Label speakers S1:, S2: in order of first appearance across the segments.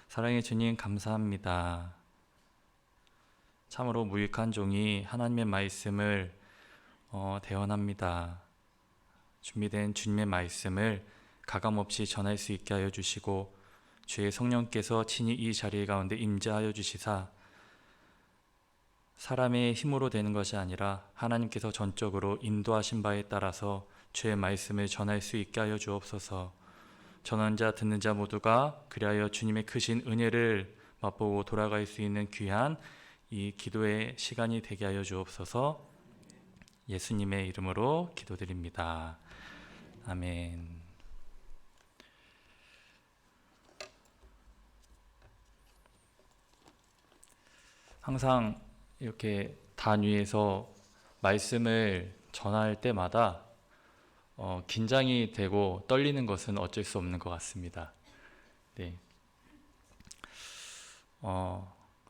S1: 사랑의 주님 감사합니다. 참으로 무익한 종이 하나님의 말씀을 대언합니다. 준비된 주님의 말씀을 가감없이 전할 수 있게 하여 주시고 주의 성령께서 친히 이 자리 가운데 임재하여 주시사 사람의 힘으로 되는 것이 아니라 하나님께서 전적으로 인도하신 바에 따라서 주의 말씀을 전할 수 있게 하여 주옵소서. 전하는 자 듣는 자 모두가 그리하여 주님의 크신 은혜를 맛보고 돌아갈 수 있는 귀한 이 기도의 시간이 되게 하여 주옵소서. 예수님의 이름으로 기도드립니다. 아멘. 항상 이렇게 단위에서 말씀을 전할 때마다 긴장이 되고 떨리는 것은 어쩔 수 없는 것 같습니다. 네.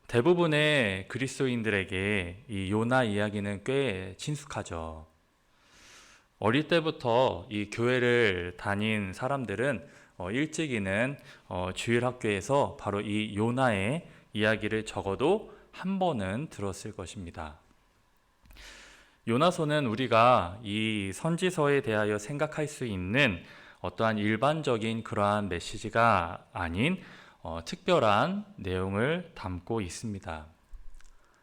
S1: 대부분의 그리스도인들에게 이 요나 이야기는 꽤 친숙하죠. 어릴 때부터 이 교회를 다닌 사람들은 일찍이는 주일학교에서 바로 이 요나의 이야기를 적어도 한 번은 들었을 것입니다. 요나서는 우리가 이 선지서에 대하여 생각할 수 있는 어떠한 일반적인 그러한 메시지가 아닌 특별한 내용을 담고 있습니다.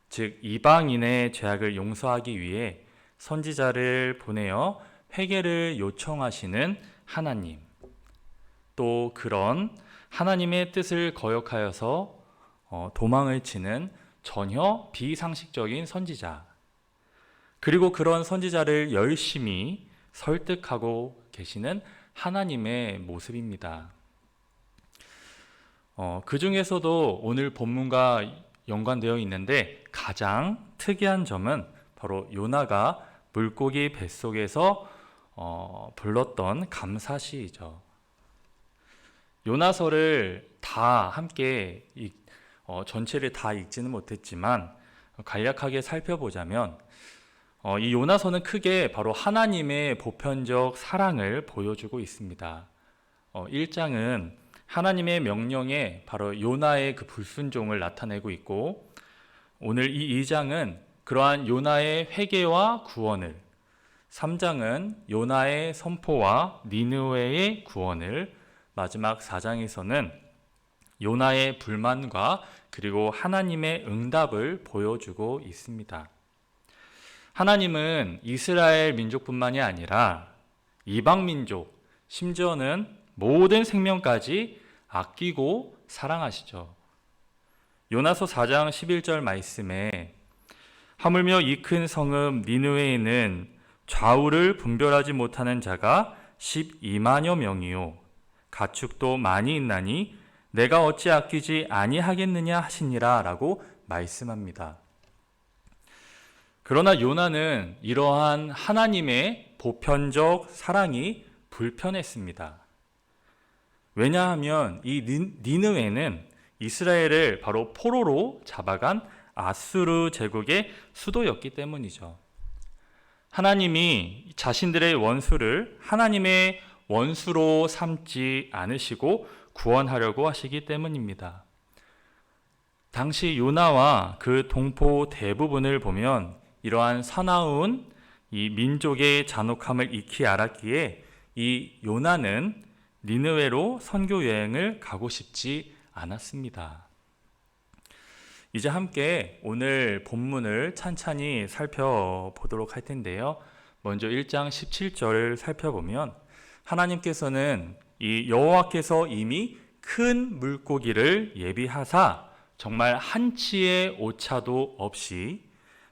S1: 즉 이방인의 죄악을 용서하기 위해 선지자를 보내어 회개를 요청하시는 하나님, 또 그런 하나님의 뜻을 거역하여서 도망을 치는 전혀 비상식적인 선지자, 그리고 그런 선지자를 열심히 설득하고 계시는 하나님의 모습입니다. 그 중에서도 오늘 본문과 연관되어 있는데 가장 특이한 점은 바로 요나가 물고기 뱃속에서 불렀던 감사시이죠. 요나서를 다 함께 전체를 다 읽지는 못했지만 간략하게 살펴보자면 이 요나서는 크게 바로 하나님의 보편적 사랑을 보여주고 있습니다. 1장은 하나님의 명령에 바로 요나의 그 불순종을 나타내고 있고, 오늘 이 2장은 그러한 요나의 회개와 구원을, 3장은 요나의 선포와 니느웨의 구원을, 마지막 4장에서는 요나의 불만과 그리고 하나님의 응답을 보여주고 있습니다. 하나님은 이스라엘 민족뿐만이 아니라 이방 민족, 심지어는 모든 생명까지 아끼고 사랑하시죠. 요나서 4장 11절 말씀에 하물며 이 큰 성읍 니느웨에는 좌우를 분별하지 못하는 자가 12만여 명이요 가축도 많이 있나니 내가 어찌 아끼지 아니하겠느냐 하시니라 라고 말씀합니다. 그러나 요나는 이러한 하나님의 보편적 사랑이 불편했습니다. 왜냐하면 이 니느웨는 이스라엘을 바로 포로로 잡아간 아수르 제국의 수도였기 때문이죠. 하나님이 자신들의 원수를 하나님의 원수로 삼지 않으시고 구원하려고 하시기 때문입니다. 당시 요나와 그 동포 대부분을 보면 이러한 사나운 이 민족의 잔혹함을 익히 알았기에 이 요나는 니느웨로 선교 여행을 가고 싶지 않았습니다. 이제 함께 오늘 본문을 찬찬히 살펴보도록 할 텐데요. 먼저 1장 17절을 살펴보면 하나님께서는 이 여호와께서 이미 큰 물고기를 예비하사 정말 한치의 오차도 없이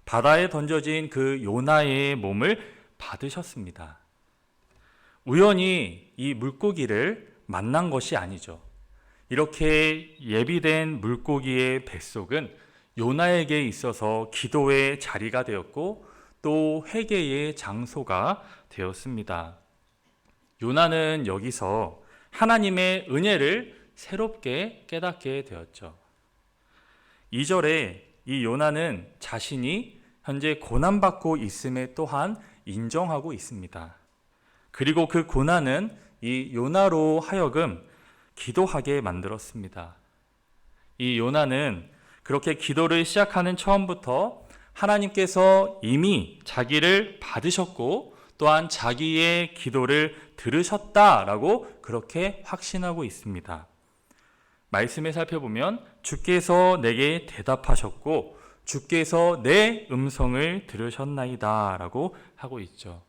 S1: 바다에 던져진 그 요나의 몸을 받으셨습니다. 우연히 이 물고기를 만난 것이 아니죠. 이렇게 예비된 물고기의 뱃속은 요나에게 있어서 기도의 자리가 되었고 또 회개의 장소가 되었습니다. 요나는 여기서 하나님의 은혜를 새롭게 깨닫게 되었죠. 2절에 이 요나는 자신이 현재 고난받고 있음에 또한 인정하고 있습니다. 그리고 그 고난은 이 요나로 하여금 기도하게 만들었습니다. 이 요나는 그렇게 기도를 시작하는 처음부터 하나님께서 이미 자기를 받으셨고 또한 자기의 기도를 들으셨다라고 그렇게 확신하고 있습니다. 말씀에 살펴보면 주께서 내게 대답하셨고 주께서 내 음성을 들으셨나이다 라고 하고 있죠.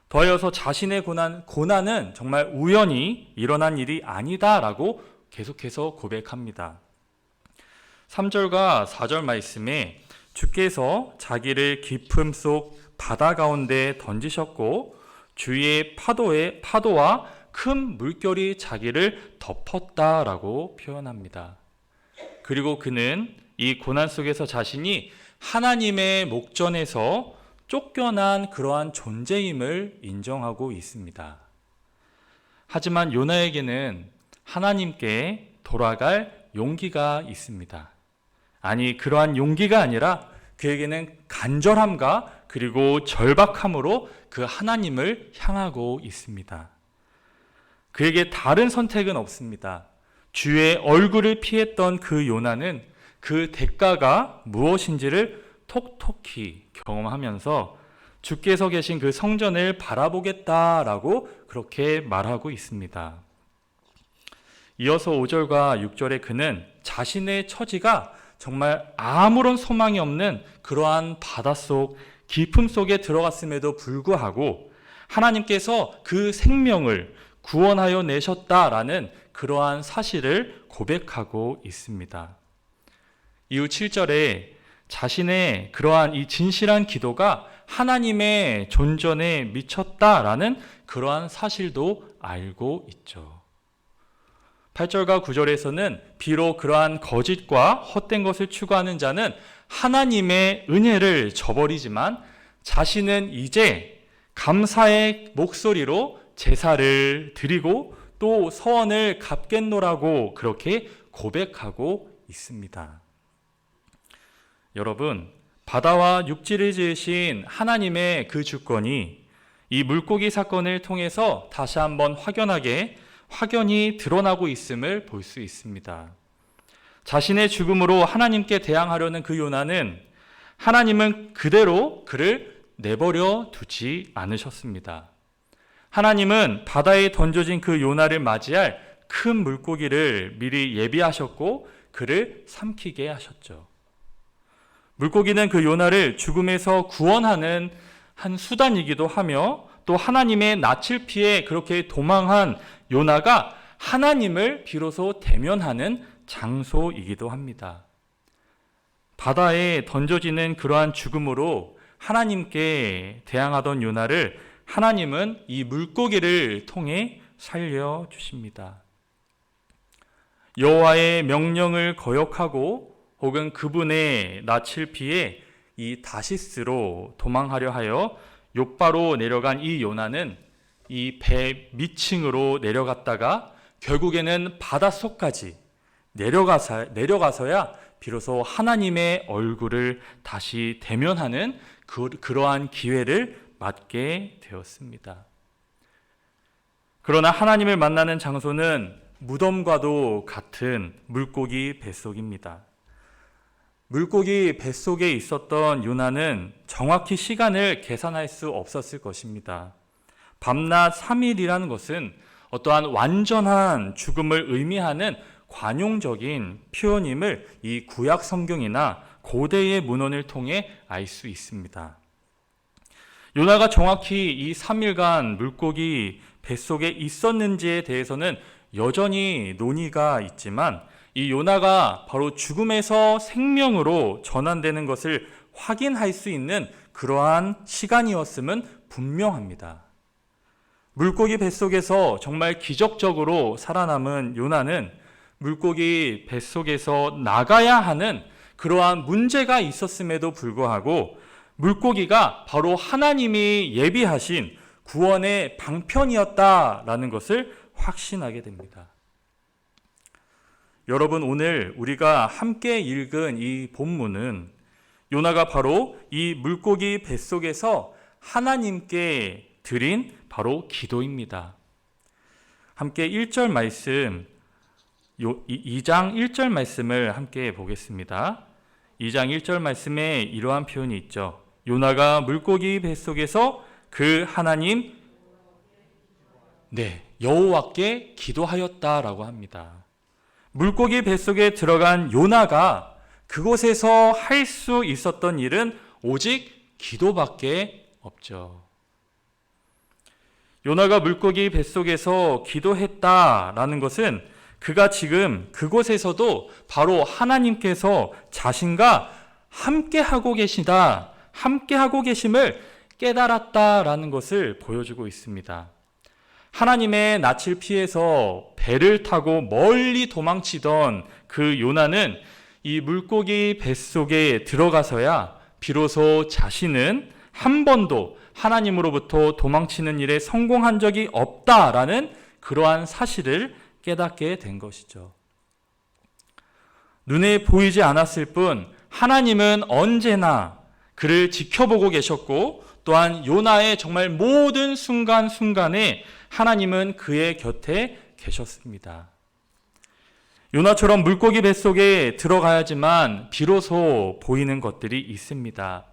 S1: 더하여서 자신의 고난은 정말 우연히 일어난 일이 아니다 라고 계속해서 고백합니다. 3절과 4절 말씀에 주께서 자기를 깊음 속 바다 가운데 던지셨고 주위의 파도와 큰 물결이 자기를 덮었다라고 표현합니다. 그리고 그는 이 고난 속에서 자신이 하나님의 목전에서 쫓겨난 그러한 존재임을 인정하고 있습니다. 하지만 요나에게는 하나님께 돌아갈 용기가 있습니다. 아니, 그러한 용기가 아니라 그에게는 간절함과 그리고 절박함으로 그 하나님을 향하고 있습니다. 그에게 다른 선택은 없습니다. 주의 얼굴을 피했던 그 요나는 그 대가가 무엇인지를 톡톡히 경험하면서 주께서 계신 그 성전을 바라보겠다라고 그렇게 말하고 있습니다. 이어서 5절과 6절에 그는 자신의 처지가 정말 아무런 소망이 없는 그러한 바닷속 깊음 속에 들어갔음에도 불구하고 하나님께서 그 생명을 구원하여 내셨다라는 그러한 사실을 고백하고 있습니다. 이후 7절에 자신의 그러한 이 진실한 기도가 하나님의 존전에 미쳤다라는 그러한 사실도 알고 있죠. 8절과 9절에서는 비록 그러한 거짓과 헛된 것을 추구하는 자는 하나님의 은혜를 저버리지만 자신은 이제 감사의 목소리로 제사를 드리고 또 서원을 갚겠노라고 그렇게 고백하고 있습니다. 여러분, 바다와 육지를 지으신 하나님의 그 주권이 이 물고기 사건을 통해서 다시 한번 확연히 드러나고 있음을 볼 수 있습니다. 자신의 죽음으로 하나님께 대항하려는 그 요나는 하나님은 그대로 그를 내버려 두지 않으셨습니다. 하나님은 바다에 던져진 그 요나를 맞이할 큰 물고기를 미리 예비하셨고 그를 삼키게 하셨죠. 물고기는 그 요나를 죽음에서 구원하는 한 수단이기도 하며 또 하나님의 낯을 피해 그렇게 도망한 요나가 하나님을 비로소 대면하는 장소이기도 합니다. 바다에 던져지는 그러한 죽음으로 하나님께 대항하던 요나를 하나님은 이 물고기를 통해 살려주십니다. 여호와의 명령을 거역하고 혹은 그분의 낯을 피해 이 다시스로 도망하려 하여 욥바로 내려간 이 요나는 이 배 밑층으로 내려갔다가 결국에는 바닷속까지 내려가서야 비로소 하나님의 얼굴을 다시 대면하는 그러한 기회를 맞게 되었습니다. 그러나 하나님을 만나는 장소는 무덤과도 같은 물고기 뱃속입니다. 물고기 뱃속에 있었던 요나는 정확히 시간을 계산할 수 없었을 것입니다. 밤낮 3일이라는 것은 어떠한 완전한 죽음을 의미하는 관용적인 표현임을 이 구약 성경이나 고대의 문헌을 통해 알 수 있습니다. 요나가 정확히 이 3일간 물고기 뱃속에 있었는지에 대해서는 여전히 논의가 있지만 이 요나가 바로 죽음에서 생명으로 전환되는 것을 확인할 수 있는 그러한 시간이었음은 분명합니다. 물고기 뱃속에서 정말 기적적으로 살아남은 요나는 물고기 뱃속에서 나가야 하는 그러한 문제가 있었음에도 불구하고 물고기가 바로 하나님이 예비하신 구원의 방편이었다라는 것을 확신하게 됩니다. 여러분, 오늘 우리가 함께 읽은 이 본문은 요나가 바로 이 물고기 뱃속에서 하나님께 드린 바로 기도입니다. 함께 1절 말씀 2장 1절 말씀을 함께 보겠습니다. 2장 1절 말씀에 이러한 표현이 있죠. 요나가 물고기 뱃속에서 그 하나님 여호와께 기도하였다라고 합니다. 물고기 뱃속에 들어간 요나가 그곳에서 할 수 있었던 일은 오직 기도밖에 없죠. 요나가 물고기 뱃속에서 기도했다라는 것은 그가 지금 그곳에서도 바로 하나님께서 자신과 함께하고 계시다, 함께하고 계심을 깨달았다라는 것을 보여주고 있습니다. 하나님의 낯을 피해서 배를 타고 멀리 도망치던 그 요나는 이 물고기 뱃속에 들어가서야 비로소 자신은 한 번도 하나님으로부터 도망치는 일에 성공한 적이 없다라는 그러한 사실을 깨닫게 된 것이죠. 눈에 보이지 않았을 뿐 하나님은 언제나 그를 지켜보고 계셨고 또한 요나의 정말 모든 순간순간에 하나님은 그의 곁에 계셨습니다. 요나처럼 물고기 뱃속에 들어가야지만 비로소 보이는 것들이 있습니다.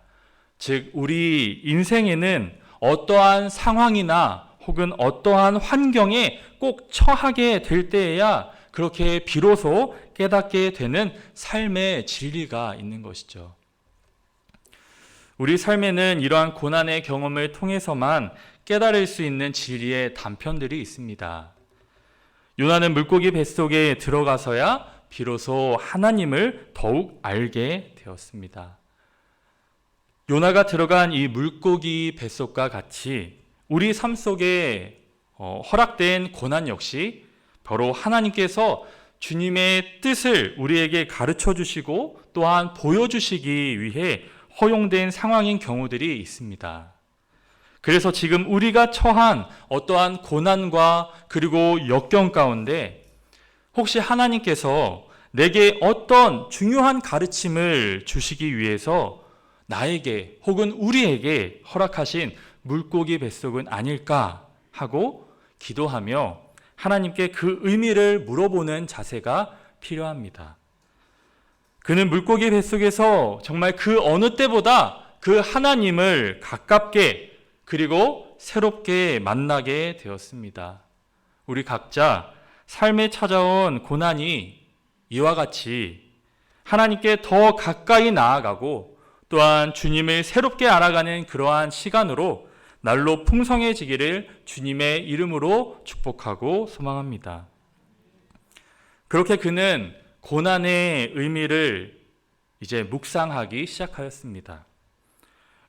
S1: 즉 우리 인생에는 어떠한 상황이나 혹은 어떠한 환경에 꼭 처하게 될 때에야 그렇게 비로소 깨닫게 되는 삶의 진리가 있는 것이죠. 우리 삶에는 이러한 고난의 경험을 통해서만 깨달을 수 있는 진리의 단편들이 있습니다. 요나는 물고기 뱃속에 들어가서야 비로소 하나님을 더욱 알게 되었습니다. 요나가 들어간 이 물고기 뱃속과 같이 우리 삶 속에 허락된 고난 역시 바로 하나님께서 주님의 뜻을 우리에게 가르쳐 주시고 또한 보여주시기 위해 허용된 상황인 경우들이 있습니다. 그래서 지금 우리가 처한 어떠한 고난과 그리고 역경 가운데 혹시 하나님께서 내게 어떤 중요한 가르침을 주시기 위해서 나에게 혹은 우리에게 허락하신 물고기 뱃속은 아닐까 하고 기도하며 하나님께 그 의미를 물어보는 자세가 필요합니다. 그는 물고기 뱃속에서 정말 그 어느 때보다 그 하나님을 가깝게 그리고 새롭게 만나게 되었습니다. 우리 각자 삶에 찾아온 고난이 이와 같이 하나님께 더 가까이 나아가고 또한 주님을 새롭게 알아가는 그러한 시간으로 날로 풍성해지기를 주님의 이름으로 축복하고 소망합니다. 그렇게 그는 고난의 의미를 이제 묵상하기 시작하였습니다.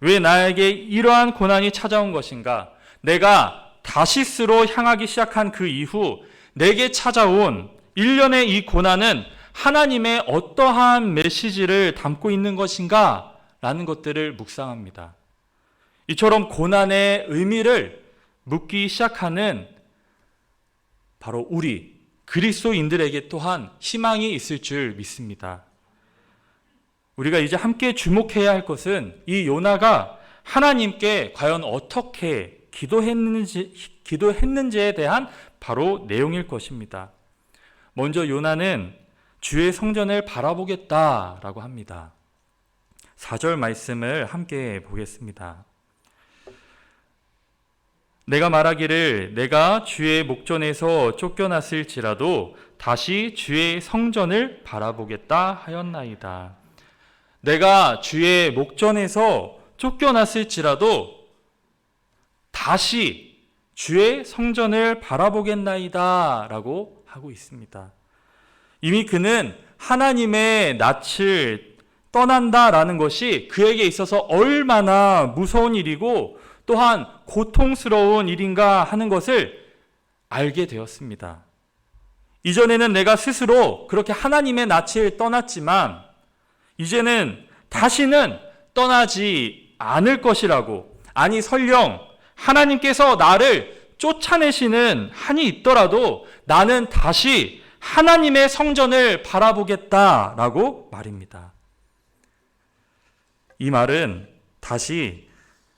S1: 왜 나에게 이러한 고난이 찾아온 것인가? 내가 다시스로 향하기 시작한 그 이후 내게 찾아온 일련의 이 고난은 하나님의 어떠한 메시지를 담고 있는 것인가? 라는 것들을 묵상합니다. 이처럼 고난의 의미를 묻기 시작하는 바로 우리 그리스도인들에게 또한 희망이 있을 줄 믿습니다. 우리가 이제 함께 주목해야 할 것은 이 요나가 하나님께 과연 어떻게 기도했는지에 대한 바로 내용일 것입니다. 먼저 요나는 주의 성전을 바라보겠다라고 합니다. 4절 말씀을 함께 보겠습니다. 내가 말하기를 내가 주의 목전에서 쫓겨났을지라도 다시 주의 성전을 바라보겠다 하였나이다. 내가 주의 목전에서 쫓겨났을지라도 다시 주의 성전을 바라보겠나이다 라고 하고 있습니다. 이미 그는 하나님의 낯을 떠난다라는 것이 그에게 있어서 얼마나 무서운 일이고 또한 고통스러운 일인가 하는 것을 알게 되었습니다. 이전에는 내가 스스로 그렇게 하나님의 낯을 떠났지만 이제는 다시는 떠나지 않을 것이라고, 아니 설령 하나님께서 나를 쫓아내시는 한이 있더라도 나는 다시 하나님의 성전을 바라보겠다라고 말입니다. 이 말은 다시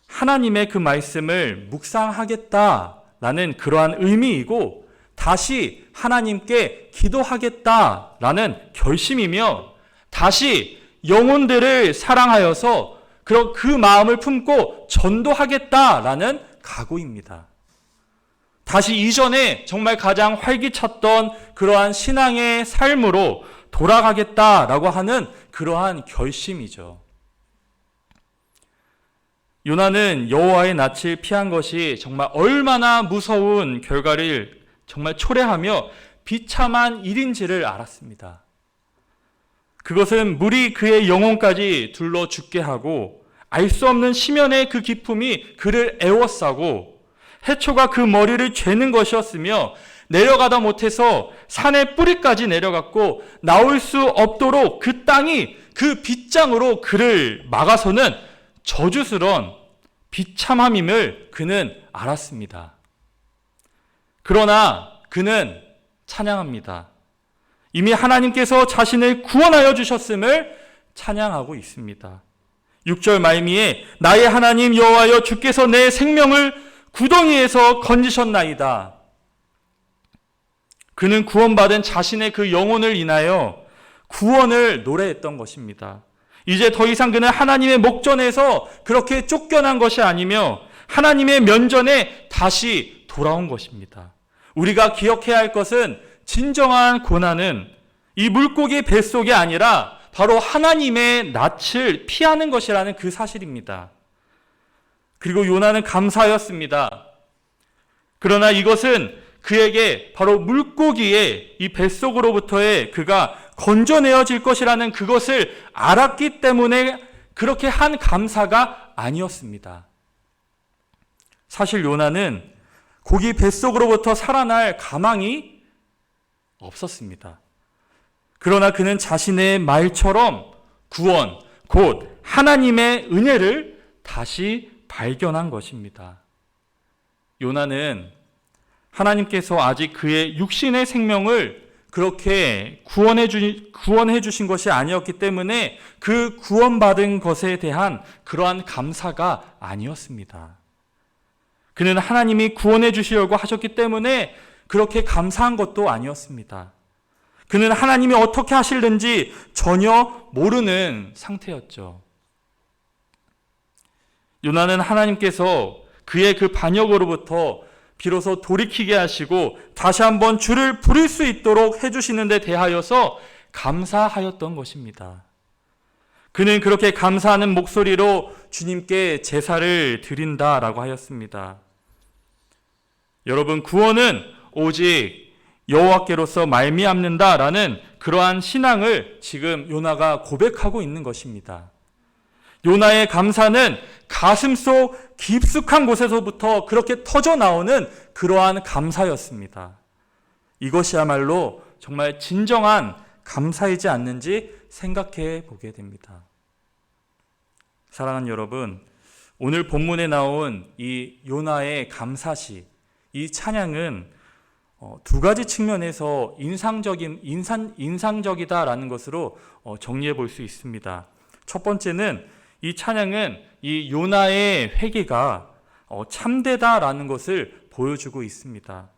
S1: 하나님의 그 말씀을 묵상하겠다라는 그러한 의미이고 다시 하나님께 기도하겠다라는 결심이며 다시 영혼들을 사랑하여서 그 마음을 품고 전도하겠다라는 각오입니다. 다시 이전에 정말 가장 활기찼던 그러한 신앙의 삶으로 돌아가겠다라고 하는 그러한 결심이죠. 요나는 여호와의 낯을 피한 것이 정말 얼마나 무서운 결과를 정말 초래하며 비참한 일인지를 알았습니다. 그것은 물이 그의 영혼까지 둘러 죽게 하고 알 수 없는 심연의 그 기품이 그를 애워싸고 해초가 그 머리를 죄는 것이었으며 내려가다 못해서 산의 뿌리까지 내려갔고 나올 수 없도록 그 땅이 그 빗장으로 그를 막아서는 저주스러운 비참함임을 그는 알았습니다. 그러나 그는 찬양합니다. 이미 하나님께서 자신을 구원하여 주셨음을 찬양하고 있습니다. 6절 말미에 나의 하나님 여호와여 주께서 내 생명을 구덩이에서 건지셨나이다. 그는 구원받은 자신의 그 영혼을 인하여 구원을 노래했던 것입니다. 이제 더 이상 그는 하나님의 목전에서 그렇게 쫓겨난 것이 아니며 하나님의 면전에 다시 돌아온 것입니다. 우리가 기억해야 할 것은 진정한 고난은 이 물고기 뱃속이 아니라 바로 하나님의 낯을 피하는 것이라는 그 사실입니다. 그리고 요나는 감사하였습니다. 그러나 이것은 그에게 바로 물고기의 이 뱃속으로부터의 그가 건져내어질 것이라는 그것을 알았기 때문에 그렇게 한 감사가 아니었습니다. 사실 요나는 고기 뱃속으로부터 살아날 가망이 없었습니다. 그러나 그는 자신의 말처럼 구원, 곧 하나님의 은혜를 다시 발견한 것입니다. 요나는 하나님께서 아직 그의 육신의 생명을 그렇게 구원해 주신 것이 아니었기 때문에 그 구원받은 것에 대한 그러한 감사가 아니었습니다. 그는 하나님이 구원해 주시려고 하셨기 때문에 그렇게 감사한 것도 아니었습니다. 그는 하나님이 어떻게 하실는지 전혀 모르는 상태였죠. 요나는 하나님께서 그의 그 반역으로부터 비로소 돌이키게 하시고 다시 한번 주를 부를 수 있도록 해주시는 데 대하여서 감사하였던 것입니다. 그는 그렇게 감사하는 목소리로 주님께 제사를 드린다라고 하였습니다. 여러분, 구원은 오직 여호와께로서 말미암는다라는 그러한 신앙을 지금 요나가 고백하고 있는 것입니다. 요나의 감사는 가슴속 깊숙한 곳에서부터 그렇게 터져 나오는 그러한 감사였습니다. 이것이야말로 정말 진정한 감사이지 않는지 생각해 보게 됩니다. 사랑하는 여러분, 오늘 본문에 나온 이 요나의 감사시, 이 찬양은 두 가지 측면에서 인상적이다라는 것으로 정리해 볼 수 있습니다. 첫 번째는 이 찬양은 이 요나의 회개가 참되다라는 것을 보여주고 있습니다.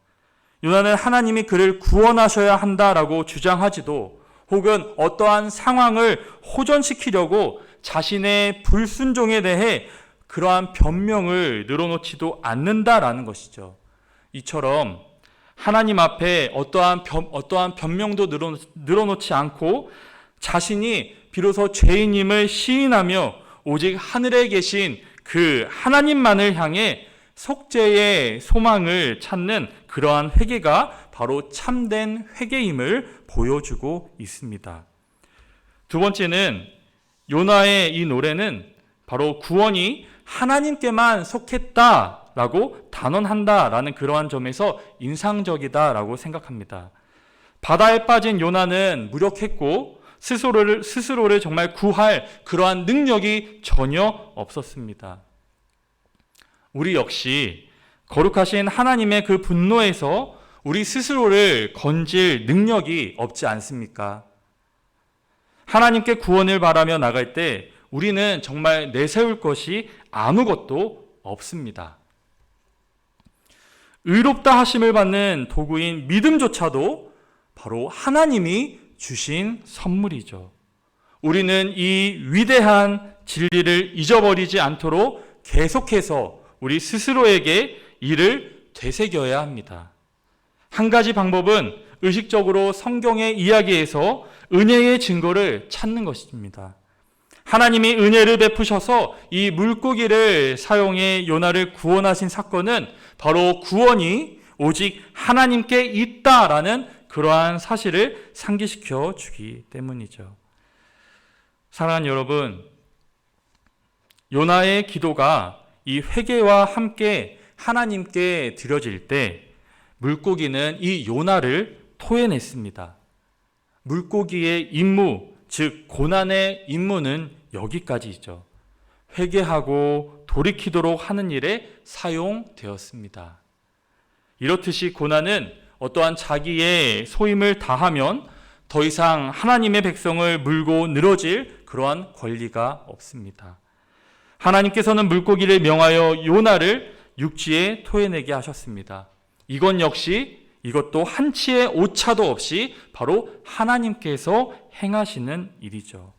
S1: 요나는 하나님이 그를 구원하셔야 한다라고 주장하지도 혹은 어떠한 상황을 호전시키려고 자신의 불순종에 대해 그러한 변명을 늘어놓지도 않는다라는 것이죠. 이처럼 하나님 앞에 어떠한 변명도 늘어놓지 않고 자신이 비로소 죄인임을 시인하며 오직 하늘에 계신 그 하나님만을 향해 속죄의 소망을 찾는 그러한 회개가 바로 참된 회개임을 보여주고 있습니다. 두 번째는 요나의 이 노래는 바로 구원이 하나님께만 속했다라고 단언한다라는 그러한 점에서 인상적이다라고 생각합니다. 바다에 빠진 요나는 무력했고 스스로를 정말 구할 그러한 능력이 전혀 없었습니다. 우리 역시 거룩하신 하나님의 그 분노에서 우리 스스로를 건질 능력이 없지 않습니까? 하나님께 구원을 바라며 나갈 때 우리는 정말 내세울 것이 아무것도 없습니다. 의롭다 하심을 받는 도구인 믿음조차도 바로 하나님이 주신 선물이죠. 우리는 이 위대한 진리를 잊어버리지 않도록 계속해서 우리 스스로에게 이를 되새겨야 합니다. 한 가지 방법은 의식적으로 성경의 이야기에서 은혜의 증거를 찾는 것입니다. 하나님이 은혜를 베푸셔서 이 물고기를 사용해 요나를 구원하신 사건은 바로 구원이 오직 하나님께 있다라는 그러한 사실을 상기시켜 주기 때문이죠. 사랑하는 여러분, 요나의 기도가 이 회개와 함께 하나님께 드려질 때 물고기는 이 요나를 토해냈습니다. 물고기의 임무, 즉 고난의 임무는 여기까지죠. 회개하고 돌이키도록 하는 일에 사용되었습니다. 이렇듯이 고난은 어떠한 자기의 소임을 다하면 더 이상 하나님의 백성을 물고 늘어질 그러한 권리가 없습니다. 하나님께서는 물고기를 명하여 요나를 육지에 토해내게 하셨습니다. 이것도 한치의 오차도 없이 바로 하나님께서 행하시는 일이죠.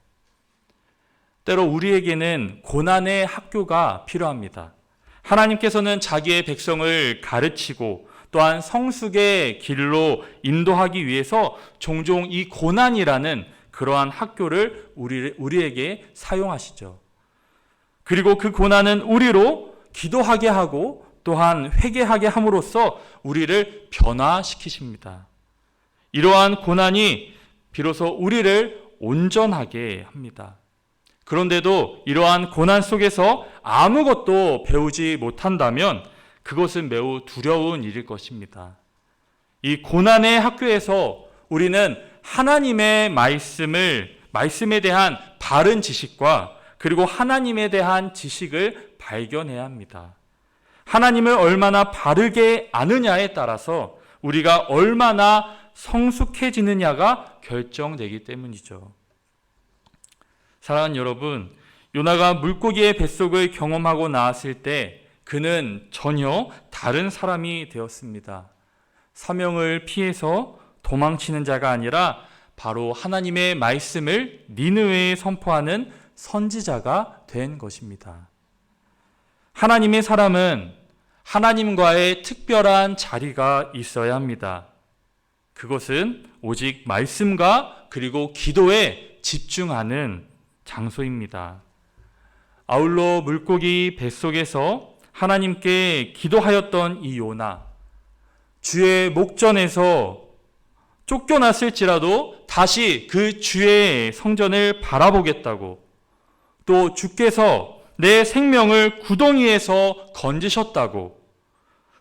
S1: 때로 우리에게는 고난의 학교가 필요합니다. 하나님께서는 자기의 백성을 가르치고 또한 성숙의 길로 인도하기 위해서 종종 이 고난이라는 그러한 학교를 우리에게 사용하시죠. 그리고 그 고난은 우리로 기도하게 하고 또한 회개하게 함으로써 우리를 변화시키십니다. 이러한 고난이 비로소 우리를 온전하게 합니다. 그런데도 이러한 고난 속에서 아무것도 배우지 못한다면 그것은 매우 두려운 일일 것입니다. 이 고난의 학교에서 우리는 하나님의 말씀에 대한 바른 지식과 그리고 하나님에 대한 지식을 발견해야 합니다. 하나님을 얼마나 바르게 아느냐에 따라서 우리가 얼마나 성숙해지느냐가 결정되기 때문이죠. 사랑하는 여러분, 요나가 물고기의 뱃속을 경험하고 나왔을 때 그는 전혀 다른 사람이 되었습니다. 사명을 피해서 도망치는 자가 아니라 바로 하나님의 말씀을 니느웨에 선포하는 선지자가 된 것입니다. 하나님의 사람은 하나님과의 특별한 자리가 있어야 합니다. 그것은 오직 말씀과 그리고 기도에 집중하는 장소입니다. 아울러 물고기 뱃속에서 하나님께 기도하였던 이 요나, 주의 목전에서 쫓겨났을지라도 다시 그 주의 성전을 바라보겠다고, 또 주께서 내 생명을 구덩이에서 건지셨다고,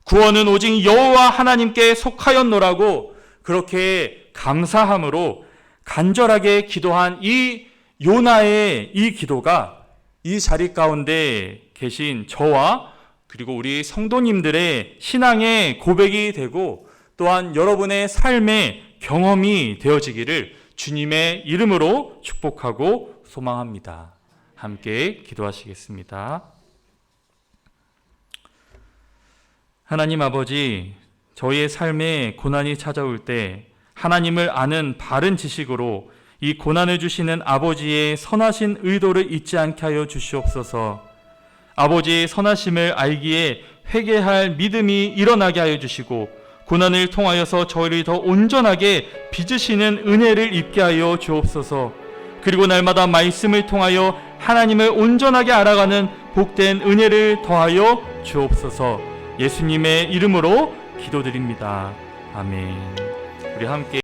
S1: 구원은 오직 여호와 하나님께 속하였노라고 그렇게 감사함으로 간절하게 기도한 이 요나의 이 기도가 이 자리 가운데 계신 저와 그리고 우리 성도님들의 신앙의 고백이 되고 또한 여러분의 삶의 경험이 되어지기를 주님의 이름으로 축복하고 소망합니다. 함께 기도하시겠습니다. 하나님 아버지, 저희의 삶에 고난이 찾아올 때 하나님을 아는 바른 지식으로 이 고난을 주시는 아버지의 선하신 의도를 잊지 않게 하여 주시옵소서. 아버지의 선하심을 알기에 회개할 믿음이 일어나게 하여 주시고 고난을 통하여서 저희를 더 온전하게 빚으시는 은혜를 입게 하여 주옵소서. 그리고 날마다 말씀을 통하여 하나님을 온전하게 알아가는 복된 은혜를 더하여 주옵소서. 예수님의 이름으로 기도드립니다. 아멘. 우리 함께